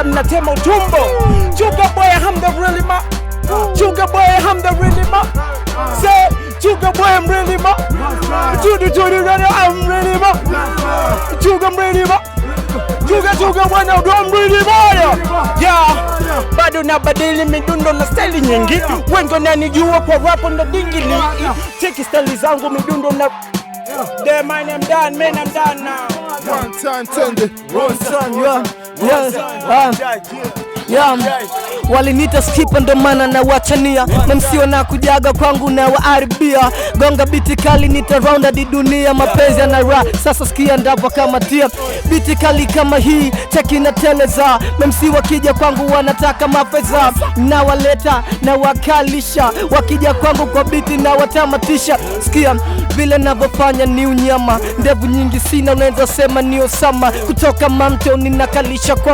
natema utumbo. Sugar boy, I'm the really ma. Sugar boy, I'm the really ma. Say, sugar boy, I'm really ma. I'm really ma. Sugar, I'm really ma. Sugar boy, now I'm really ma. Yeah, bado nabadili midundo na style nyingi. Wengi wananijua kwa rap ndo dingili. Cheki style zangu midundo na there, man, I'm done, man, I'm done now. One time, tender. One time, yeah. Walinita skipper ndo maana na wachania. Memsio na kujaga kwangu na waaribia. Gonga biti kali nita round di dunia. Mapenzi na ra, sasa sikia ndapa kama tia. Biti kali kama hii, cheki na teleza. Memsi wakija kwangu wanataka mafeza. Na waleta, na wakalisha. Wakija kwangu kwa biti na watamatisha. Sikia, vile navofanya ni unyama. Ndevu nyingi sina, unaweza sema ni Osama. Kutoka Mount ninakalisha kwa